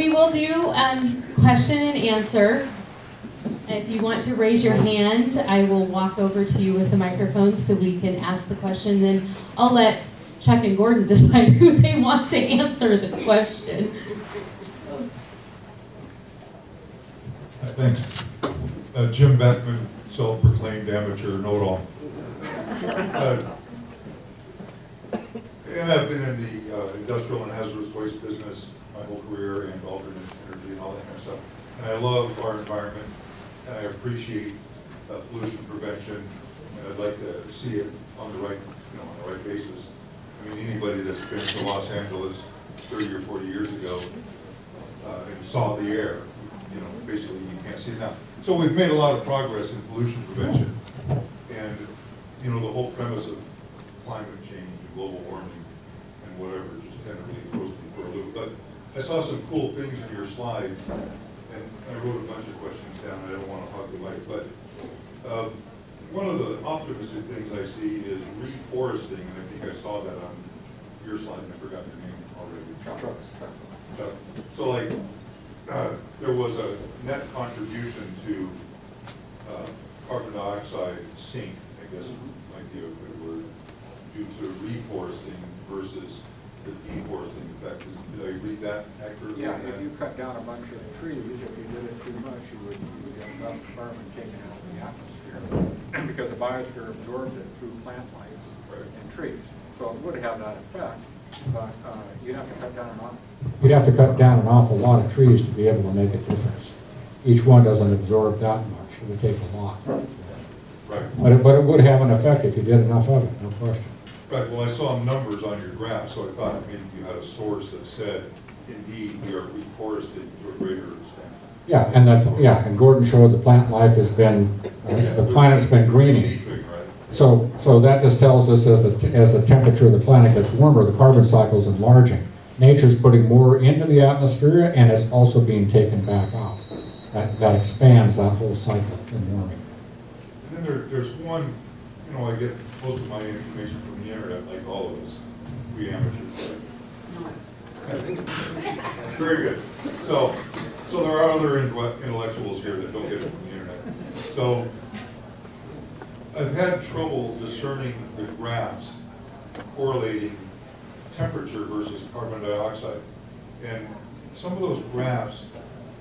We will do question and answer. If you want to raise your hand, I will walk over to you with the microphone so we can ask the question. Then I'll let Chuck and Gordon decide who they want to answer the question. Thanks. Jim Beckman, self-proclaimed amateur know-it-all. And I've been in the industrial and hazardous waste business my whole career, and alternate energy and all that kind of stuff. And I love our environment, and I appreciate pollution prevention, and I'd like to see it on the right, on the right basis. I mean, anybody that's been to Los Angeles 30 or 40 years ago and saw the air, basically you can't see it now. So we've made a lot of progress in pollution prevention, and the whole premise of climate change and global warming and whatever just kind of really throws me for a loop. But I saw some cool things in your slides, and I wrote a bunch of questions down. I don't want to hog the mic, but one of the optimistic things I see is reforesting, and I think I saw that on your slide, and I forgot your name already. Chuck. So like, there was a net contribution to carbon dioxide sink, I guess might be a good word, due to reforesting versus the deforesting effect. Did I read that accurately? Yeah, if you cut down a bunch of trees, if you did it too much, you would get less carbon taken out of the atmosphere because the biosphere absorbs it through plant life and trees. So it would have that effect, but you'd have to cut down an awful. You'd have to cut down an awful lot of trees to be able to make a difference. Each one doesn't absorb that much. It would take a lot. Right. But it would have an effect if you did enough of it, no question. Right, well, I saw numbers on your graph, so I thought maybe you had a source that said, indeed, we are reforested to a greater extent. Yeah, and Gordon showed the plant life has been, the planet's been greening. So that just tells us as the temperature of the planet gets warmer, the carbon cycle is enlarging. Nature's putting more into the atmosphere, and it's also being taken back out. That expands that whole cycle in warming. And then there's one, I get most of my information from the internet, like all of us, we amateurs. Very good. So there are other intellectuals here that don't get it from the internet. So I've had trouble discerning the graphs correlating temperature versus carbon dioxide. And some of those graphs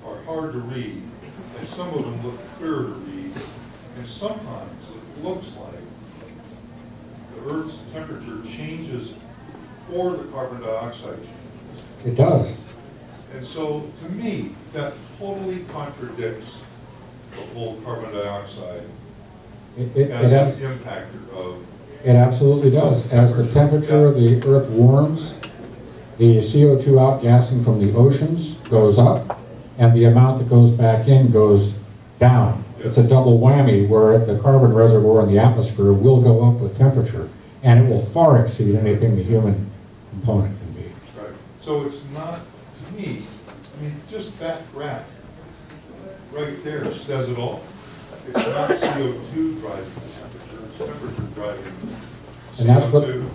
are hard to read, and some of them look clearer to read, and sometimes it looks like the Earth's temperature changes or the carbon dioxide changes. It does. And so, to me, that totally contradicts the whole carbon dioxide as an impactor of... It absolutely does. As the temperature of the Earth warms, the CO2 outgassing from the oceans goes up, and the amount that goes back in goes down. It's a double whammy where the carbon reservoir in the atmosphere will go up with temperature, and it will far exceed anything the human component can be. Right. So it's not, to me, just that graph right there says it all. It's not CO2 driving the temperature, it's temperature driving CO2. And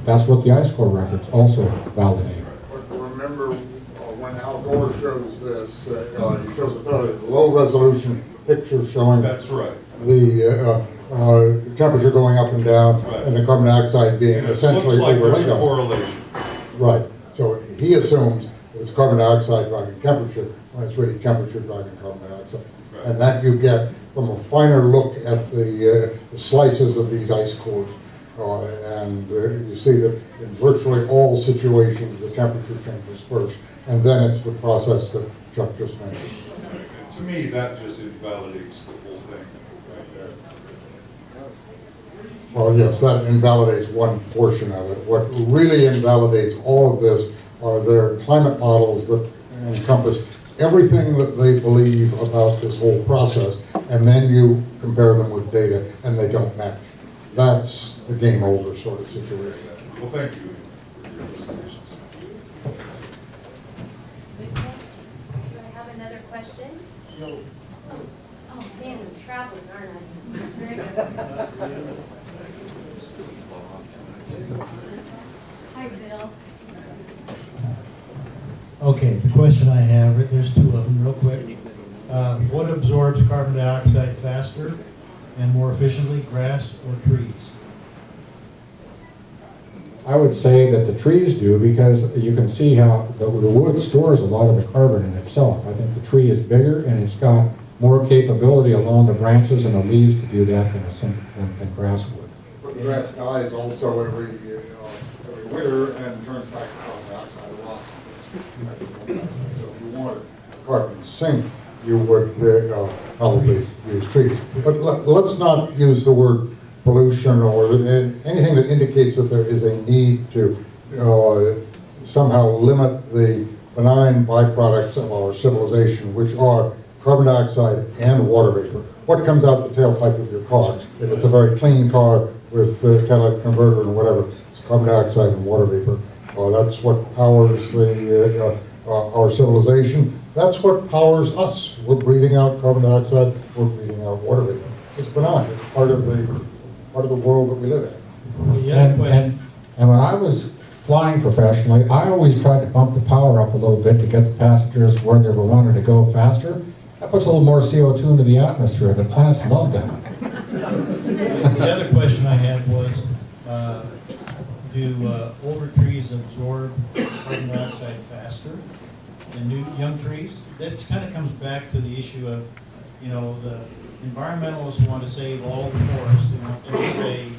that's what the ice core records also validate. Remember when Al Gore shows this, he shows a fairly low-resolution picture showing that's right. the temperature going up and down, and the carbon dioxide being And essentially looks like overlaid there's a on. correlation. Right. So he assumes that it's carbon dioxide driving temperature when it's really temperature driving carbon dioxide. Right. And that you get from a finer look at the slices of these ice cores. And you see that in virtually all situations, the temperature changes first, and then it's the process that Chuck just mentioned. And to me, that just invalidates the whole thing right there. Well, yes, that invalidates one portion of it. What really invalidates all of this are their climate models that encompass everything that they believe about this whole process, and then you compare them with data, and they don't match. That's the game over sort of situation. Well, thank you for your presentations. Good question. Do I have another question? No. Oh, man, I'm traveling, aren't I? Very good. Hi, Bill. Okay, the question I have, there's two absorbs carbon dioxide faster and more efficiently, grass or trees? I would say that the trees do, because you can see how the wood stores a lot of the carbon in itself. I think the tree is bigger and it's got more capability along the branches and the leaves to do that than grass would. But the grass dies also every winter and turns back to carbon dioxide or loss. So if you want a carbon sink, you would probably use trees. But let's not use the word pollution or anything that indicates that there is a need to somehow limit the benign byproducts of our civilization, which are carbon dioxide and water vapor. What comes out the tailpipe of your car? If it's a very clean car with catalytic converter and whatever, it's carbon dioxide and water vapor. That's what powers our civilization. That's what powers us. We're breathing out carbon dioxide, we're breathing out water vapor. It's benign. It's part of the world that we live in. And when I was flying professionally, I always tried to bump the power up a little bit to get the passengers where they were wanting to go faster. That puts a little more CO2 into the atmosphere. The planets love that. The other question I had was, do older trees absorb carbon dioxide faster than young trees? That kind of comes back to the issue of, the environmentalists want to save all the forests. They want them to say,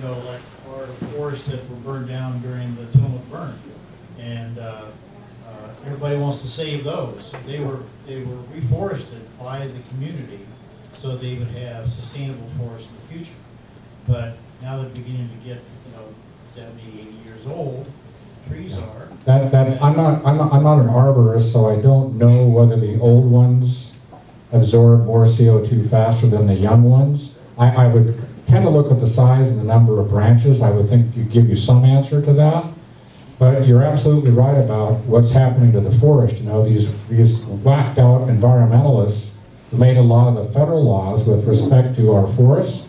like our forests that were burned down during the Tillamook burn, and everybody wants to save those. They were reforested by the community so they would have sustainable forests in the future. But now they're beginning to get 70, 80 years old. Trees are. I'm not an arborist, so I don't know whether the old ones absorb more CO2 faster than the young ones. I would tend to look at the size and the number of branches. I would think give you some answer to that. But you're absolutely right about what's happening to the forest. These whacked out environmentalists who made a lot of the federal laws with respect to our forests.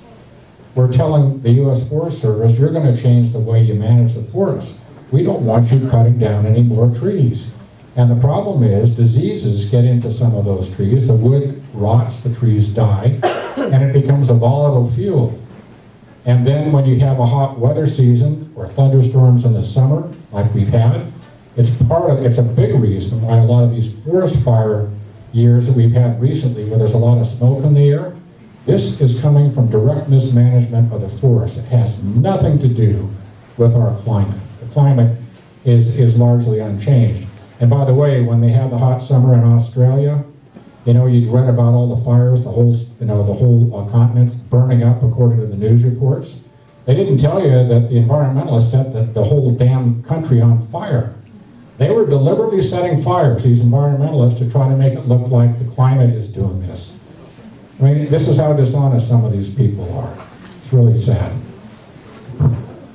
We're telling the U.S. Forest Service, you're going to change the way you manage the forest. We don't want you cutting down any more trees. And the problem is diseases get into some of those trees. The wood rots, the trees die, and it becomes a volatile fuel. And then when you have a hot weather season or thunderstorms in the summer, like we've had, it's a big reason why a lot of these forest fire years that we've had recently, where there's a lot of smoke in the air, this is coming from direct mismanagement of the forest. It has nothing to do with our climate. The climate is largely unchanged. And by the way, when they had the hot summer in Australia, you'd read about all the fires, the whole continent's burning up according to the news reports. They didn't tell you that the environmentalists set the whole damn country on fire. They were deliberately setting fires, these environmentalists, to try to make it look like the climate is doing this. I mean, this is how dishonest some of these people are. It's really sad.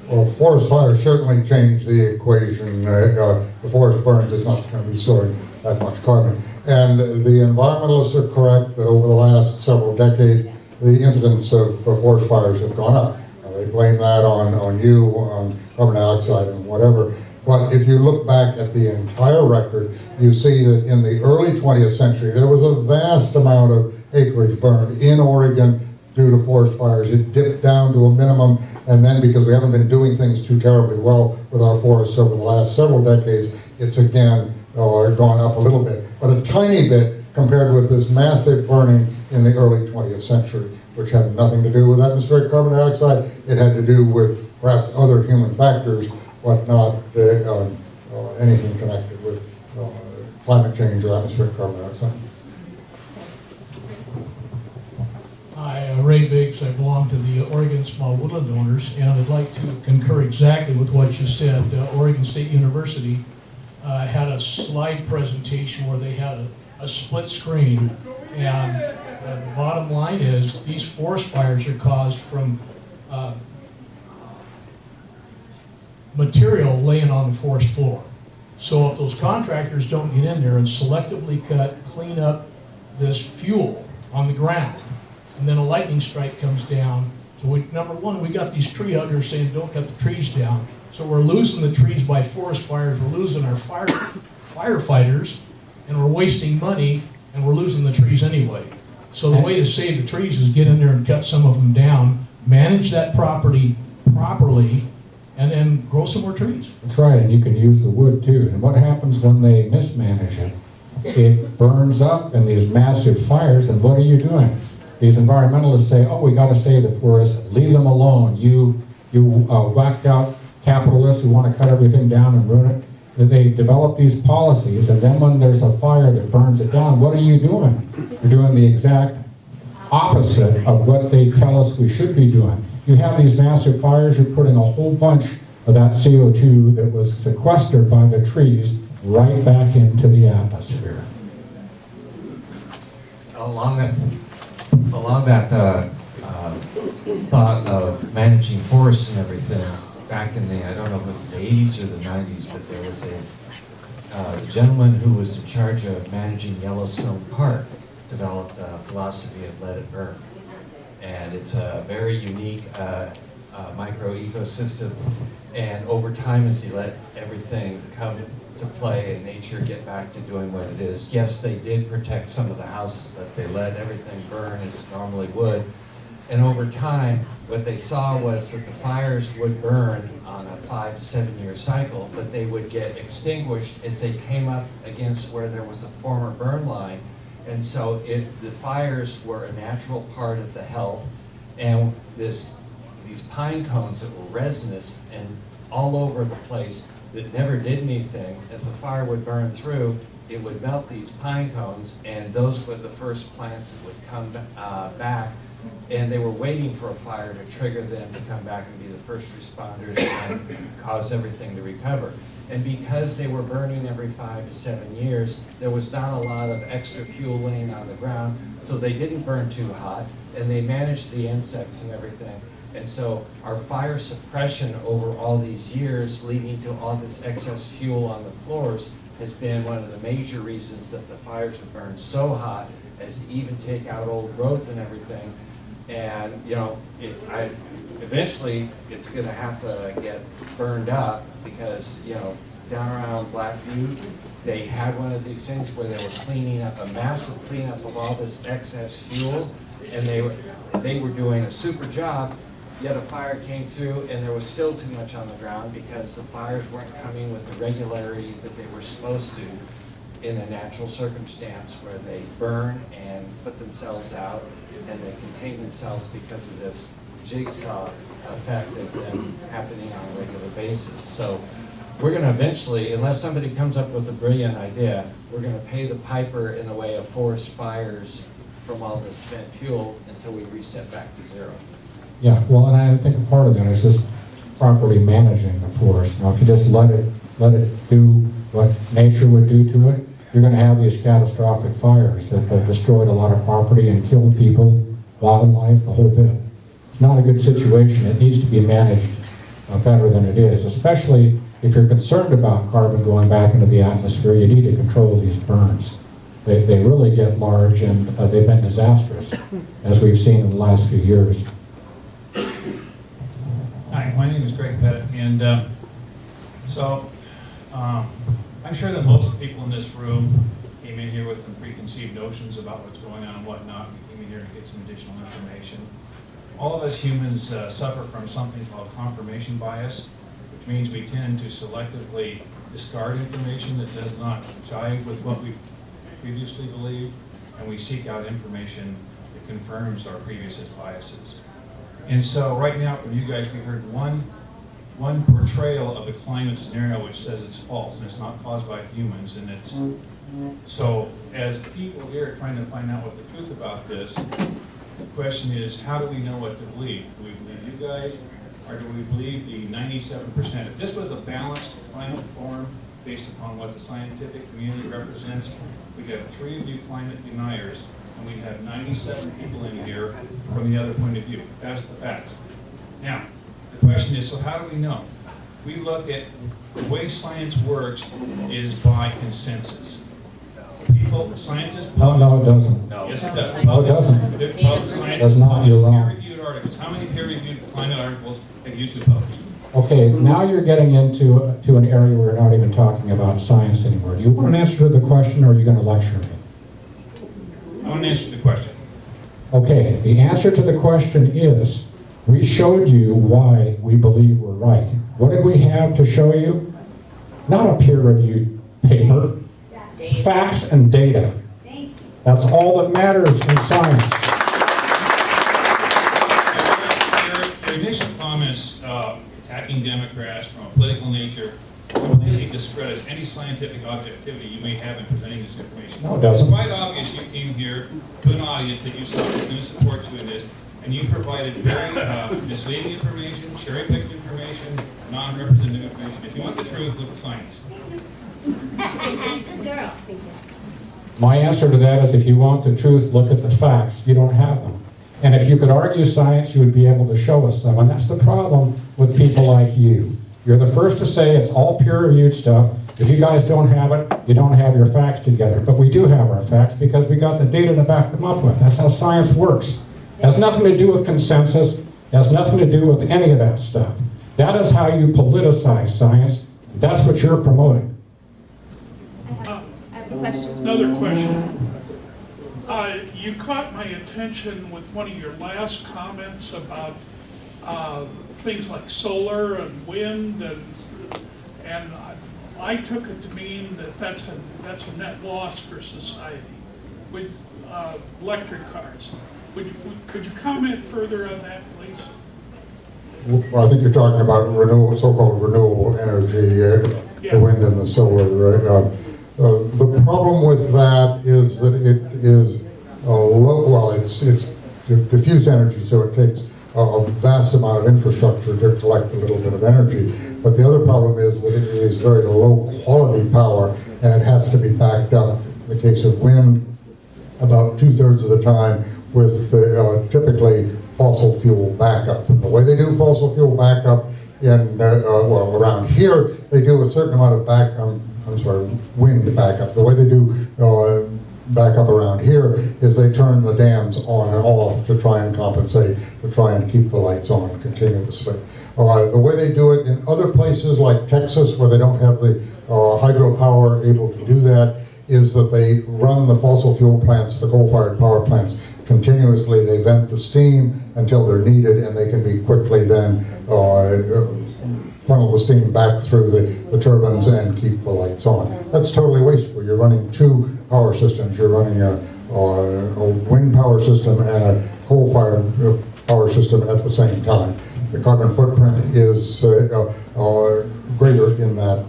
Well, forest fires certainly change the equation. The forest burns is not going to be storing that much carbon. And the environmentalists are correct that over the last several decades, the incidence of forest fires have gone up. They blame that on carbon dioxide and whatever. But if you look back at the entire record, you see that in the early 20th century, there was a vast amount of acreage burned in Oregon due to forest fires. It dipped down to a minimum, and then because we haven't been doing things too terribly well with our forests over the last several decades, it's again gone up a little bit, but a tiny bit compared with this massive burning in the early 20th century, which had nothing to do with atmospheric carbon dioxide. It had to do with perhaps other human factors, but not anything connected with climate change or atmospheric carbon dioxide. Hi, Ray Biggs. I belong to the Oregon Small Woodland Owners, and I'd like to concur exactly with what you said. Oregon State University had a slide presentation where they had a split screen, and the bottom line is these forest fires are caused from material laying on the forest floor. So if those contractors don't get in there and selectively clean up this fuel on the ground, and then a lightning strike comes down, so number one, we got these tree huggers saying don't cut the trees down. So we're losing the trees by forest fires, we're losing our firefighters, and we're wasting money, and we're losing the trees anyway. So the way to save the trees is get in there and cut some of them down, manage that property properly, and then grow some more trees. That's right, and you can use the wood too. And what happens when they mismanage it? It burns up in these massive fires, and what are you doing? These environmentalists say, oh, we gotta save the forest, leave them alone. You whacked out capitalists who wanna cut everything down and ruin it. They develop these policies, and then when there's a fire that burns it down, what are you doing? You're doing the exact opposite of what they tell us we should be doing. You have these massive fires, you're putting a whole bunch of that CO2 that was sequestered by the trees right back into the atmosphere. Along that thought of managing forests and everything, back in the, I don't know if it was the 80s or the 90s, but there was a gentleman who was in charge of managing Yellowstone Park, developed a philosophy of let it burn. And it's a very unique micro ecosystem. And over time, as he let everything come to play and nature get back to doing what it is, yes, they did protect some of the houses, but they let everything burn as it normally would. And over time, what they saw was that the fires would burn on a 5 to 7 year cycle, but they would get extinguished as they came up against where there was a former burn line. And so the fires were a natural part of the health, and these pine cones that were resinous and all over the place that never did anything, as the fire would burn through, it would melt these pine cones, and those were the first plants that would come back. And they were waiting for a fire to trigger them to come back and be the first responders and cause everything to recover. And because they were burning every 5 to 7 years, there was not a lot of extra fuel laying on the ground, so they didn't burn too hot, and they managed the insects and everything. And so our fire suppression over all these years, leading to all this excess fuel on the floors, has been one of the major reasons that the fires have burned so hot as to even take out old growth and everything. And, you know, eventually it's going to have to get burned up because, you know, down around Black Butte, they had one of these things where they were cleaning up, a massive cleanup of all this excess fuel, and they were doing a super job, yet a fire came through and there was still too much on the ground because the fires weren't coming with the regularity that they were supposed to in a natural circumstance where they burn and put themselves out, and they contain themselves because of this jigsaw effect of them happening on a regular basis. So we're going to eventually, unless somebody comes up with a brilliant idea, we're going to pay the piper in the way of forest fires from all this spent fuel until we reset back to zero. Yeah, well, and I think a part of that is just properly managing the forest. Now, if you just let it do what nature would do to it, you're going to have these catastrophic fires that have destroyed a lot of property and killed people, wildlife, the whole bit. It's not a good situation. It needs to be managed better than it is, especially if you're concerned about carbon going back into the atmosphere. You need to control these burns. They really get large, and they've been disastrous, as we've seen in the last few years. Hi, my name is Greg Pettit, and I'm sure that most people in this room came in here with some preconceived notions about what's going on and whatnot. We came in here to get some additional information. All of us humans suffer from something called confirmation bias, which means we tend to selectively discard information that does not jive with what we previously believed, and we seek out information that confirms our previous biases. And so right now from you guys, we heard one portrayal of the climate scenario which says it's false and it's not caused by humans, and it's so as people here are trying to find out what the truth about this, the question is, how do we know what to believe? Do we believe you guys, or do we believe the 97%? If this was a balanced climate forum based upon what the scientific community represents, we'd have 3 of you climate deniers, and we'd have 97 people in here from the other point of view. That's the fact. Now, the question is, so how do we know? We look at the way science works is by consensus. People, scientists. No, it doesn't. Yes, it does. No, it doesn't. It does not. You're wrong. Peer-reviewed articles. How many peer-reviewed climate articles have you two published? Okay, now you're getting into an area where we're not even talking about science anymore. Do you want an answer to the question, or are you going to lecture me? I want to answer the question. Okay, the answer to the question is, we showed you why we believe we're right. What did we have to show you? Not a peer-reviewed paper, facts and data. That's all that matters in science. Your initial comments, attacking Democrats from a political nature, completely discredits any scientific objectivity you may have in presenting this information. No, it doesn't. It's quite obvious you came here to an audience that you thought was going to support you in this, and you provided very misleading information, cherry-picked information, non-representative information. If you want the truth, look at science. Good girl. My answer to that is, if you want the truth, look at the facts. You don't have them. And if you could argue science, you would be able to show us some. And that's the problem with people like you. You're the first to say it's all peer-reviewed stuff. If you guys don't have it, you don't have your facts together. But we do have our facts because we got the data to back them up with. That's how science works. It has nothing to do with consensus. It has nothing to do with any of that stuff. That is how you politicize science. That's what you're promoting. I have a question. Another question. You caught my attention with one of your last comments about things like solar and wind, and I took it to mean that that's a net loss for society with electric cars. Could you comment further on that, please? Well, I think you're talking about so-called renewable energy, the wind and the solar, right? The problem with that is that it is it's diffuse energy, so it takes a vast amount of infrastructure to collect a little bit of energy. But the other problem is that it is very low quality power, and it has to be backed up. In the case of wind, about 2/3 of the time with typically fossil fuel backup. And the way they do fossil fuel backup around here, they do a certain amount of wind backup. The way they do backup around here is they turn the dams on and off to try and compensate, to try and keep the lights on continuously. The way they do it in other places like Texas, where they don't have the hydropower able to do that, is that they run the fossil fuel plants, the coal-fired power plants, continuously. They vent the steam until they're needed, and they can be quickly then funnel the steam back through the turbines and keep the lights on. That's totally wasteful. You're running two power systems. You're running a wind power system and a coal-fired power system at the same time. The carbon footprint is greater in that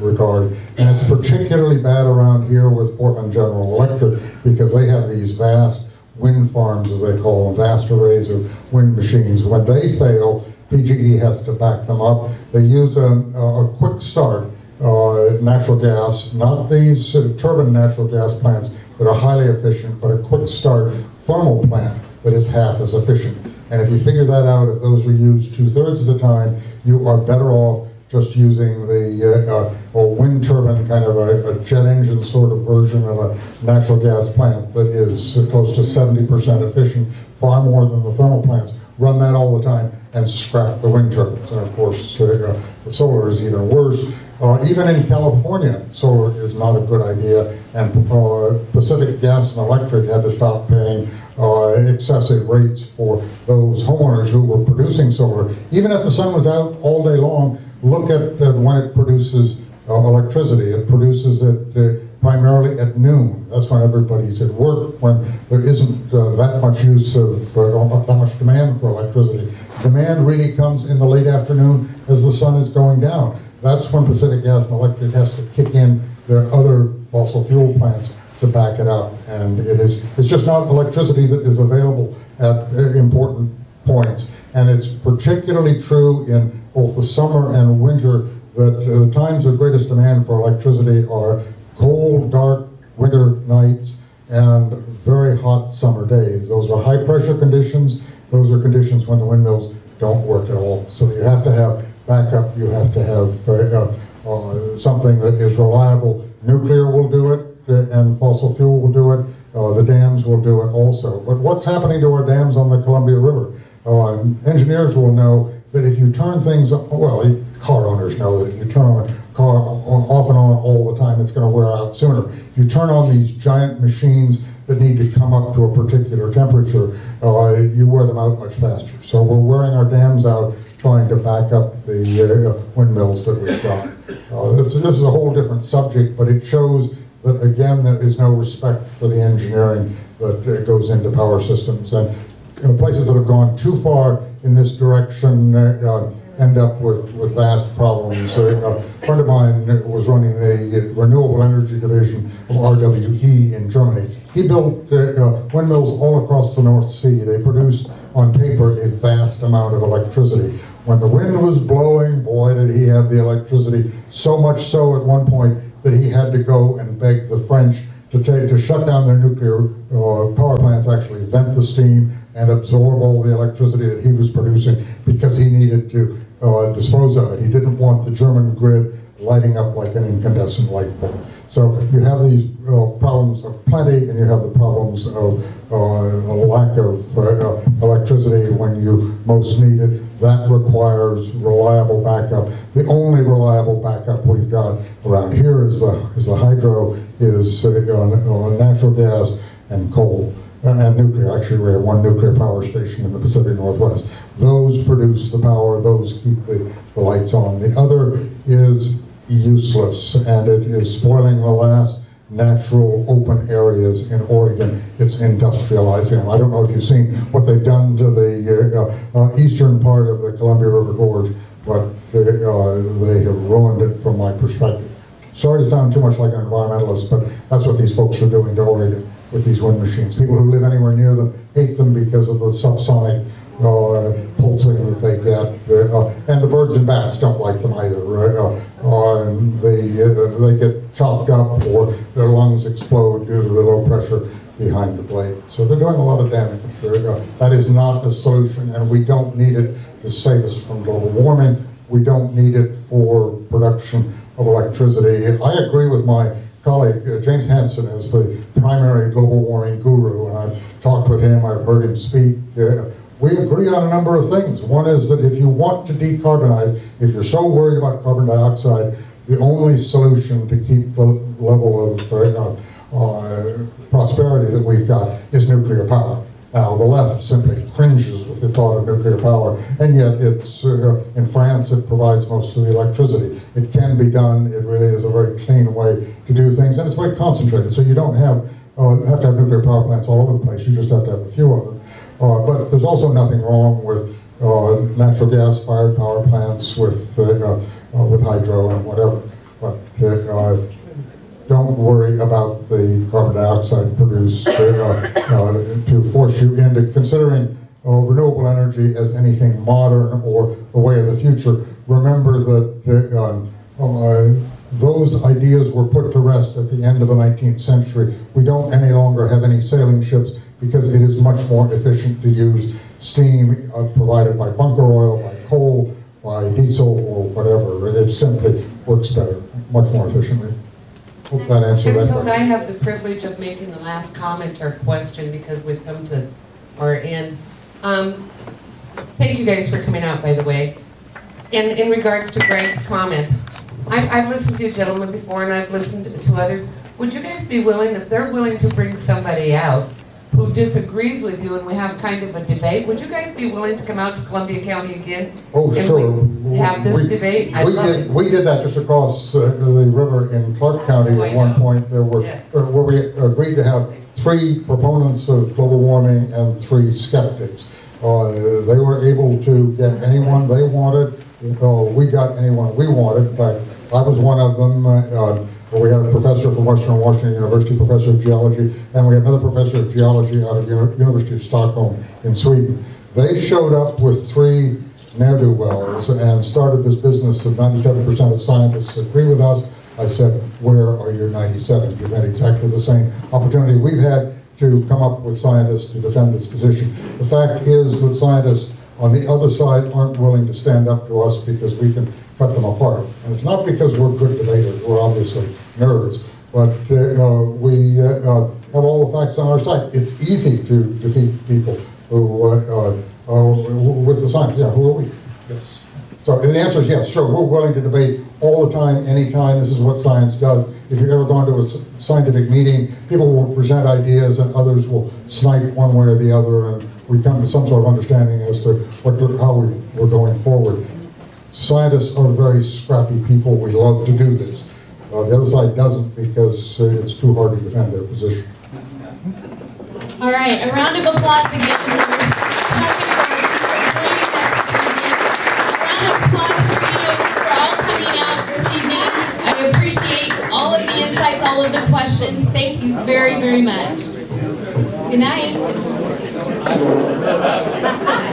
regard. And it's particularly bad around here with Portland General Electric because they have these vast wind farms, as they call them, vast arrays of wind machines. When they fail, PGE has to back them up. They use a quick start natural gas, not these turbine natural gas plants that are highly efficient, but a quick start thermal plant that is half as efficient. And if you figure that out, if those are used 2/3 of the time, you are better off just using the wind turbine, kind of a jet engine sort of version of a natural gas plant that is close to 70% efficient, far more than the thermal plants. Run that all the time and scrap the wind turbines. And of course, the solar is even worse. Even in California, solar is not a good idea, and Pacific Gas and Electric had to stop paying excessive rates for those homeowners who were producing solar. Even if the sun was out all day long, look at when it produces electricity. It produces it primarily at noon. That's when everybody's at work, when there isn't that much use of, that much demand for electricity. Demand really comes in the late afternoon as the sun is going down. That's when Pacific Gas and Electric has to kick in their other fossil fuel plants to back it up. And it's just not electricity that is available at important points. And it's particularly true in both the summer and winter that the times of greatest demand for electricity are cold, dark winter nights and very hot summer days. Those are high pressure conditions. Those are conditions when the windmills don't work at all. So you have to have backup. You have to have something that is reliable. Nuclear will do it, and fossil fuel will do it. The dams will do it also. But what's happening to our dams on the Columbia River? Engineers will know that if you turn things, car owners know that if you turn on car off and on all the time, it's going to wear out sooner. You turn on these giant machines that need to come up to a particular temperature, you wear them out much faster. So we're wearing our dams out trying to back up the windmills that we've got. This is a whole different subject, but it shows that, again, there is no respect for the engineering that goes into power systems. And places that have gone too far in this direction end up with vast problems. A friend of mine was running the Renewable Energy division of RWE in Germany. He built windmills all across the North Sea. They produced, on paper, a vast amount of electricity. When the wind was blowing, boy, did he have the electricity. So much so at one point that he had to go and beg the French to shut down their nuclear power plants, actually vent the steam and absorb all the electricity that he was producing because he needed to dispose of it. He didn't want the German grid lighting up like an incandescent light bulb. So you have these problems of plenty, and you have the problems of a lack of electricity when you most need it. That requires reliable backup. The only reliable backup we've got around here is the hydro, is natural gas and coal. And nuclear. Actually, we have one nuclear power station in the Pacific Northwest. Those produce the power, those keep the lights on. The other is useless, and it is spoiling the last natural open areas in Oregon. It's industrializing them. I don't know if you've seen what they've done to the eastern part of the Columbia River Gorge, but they have ruined it from my perspective. Sorry to sound too much like an environmentalist, but that's what these folks are doing to Oregon with these wind machines. People who live anywhere near them hate them because of the subsonic pulsing that they get, and the birds and bats don't like them either. They get chopped up, or their lungs explode due to the low pressure behind the blade. So they're doing a lot of damage. That is not a solution, and we don't need it to save us from global warming. We don't need it for production of electricity. I agree with my colleague, James Hansen, is the primary global warming guru, and I've talked with him, I've heard him speak. We agree on a number of things. One is that if you want to decarbonize, if you're so worried about carbon dioxide, the only solution to keep the level of prosperity that we've got is nuclear power. Now, the left simply cringes with the thought of nuclear power, and yet it's in France it provides most of the electricity. It can be done. It really is a very clean way to do things, and it's very concentrated. So you don't have to have nuclear power plants all over the place. You just have to have a few of them. But there's also nothing wrong with natural gas-fired power plants, with hydro and whatever. But don't worry about the carbon dioxide produced to force you into considering renewable energy as anything modern or the way of the future. Remember that those ideas were put to rest at the end of the 19th century. We don't any longer have any sailing ships because it is much more efficient to use steam provided by bunker oil, by coal, by diesel, or whatever. It simply works better, much more efficiently. Hope that answered that question. I have the privilege of making the last comment or question because we've come to our end. Thank you guys for coming out, by the way. In regards to Greg's comment, I've listened to you gentlemen before, and I've listened to others. Would you guys be willing, if they're willing to bring somebody out who disagrees with you and we have kind of a debate, would you guys be willing to come out to Columbia County again? Oh, sure. And have this debate? We did that just across the river in Clark County at one point. There were where we agreed to have 3 proponents of global warming and 3 skeptics. They were able to get anyone they wanted. We got anyone we wanted. In fact, I was one of them. We had a professor from Western Washington University, professor of geology, and we had another professor of geology out of the University of Stockholm in Sweden. They showed up with 3 ne'er-do-wells and started this business of 97% of scientists agree with us. I said, where are your 97? You've had exactly the same opportunity we've had to come up with scientists to defend this position. The fact is that scientists on the other side aren't willing to stand up to us because we can cut them apart. And it's not because we're good debaters, we're obviously nerds, but we have all the facts on our side. It's easy to defeat people who, with the science. Yeah, who are we? Yes. So the answer is yes, sure, we're willing to debate all the time, anytime. This is what science does. If you've ever gone to a scientific meeting, people will present ideas and others will snipe one way or the other, and we come to some sort of understanding as to how we're going forward. Scientists are very scrappy people. We love to do this. The other side doesn't because it's too hard to defend their position. All right, a round of applause again for Chuck and Gordon for joining us this evening. A round of applause for you for all coming out this evening. I appreciate all of the insights, all of the questions. Thank you very, very much. Good night.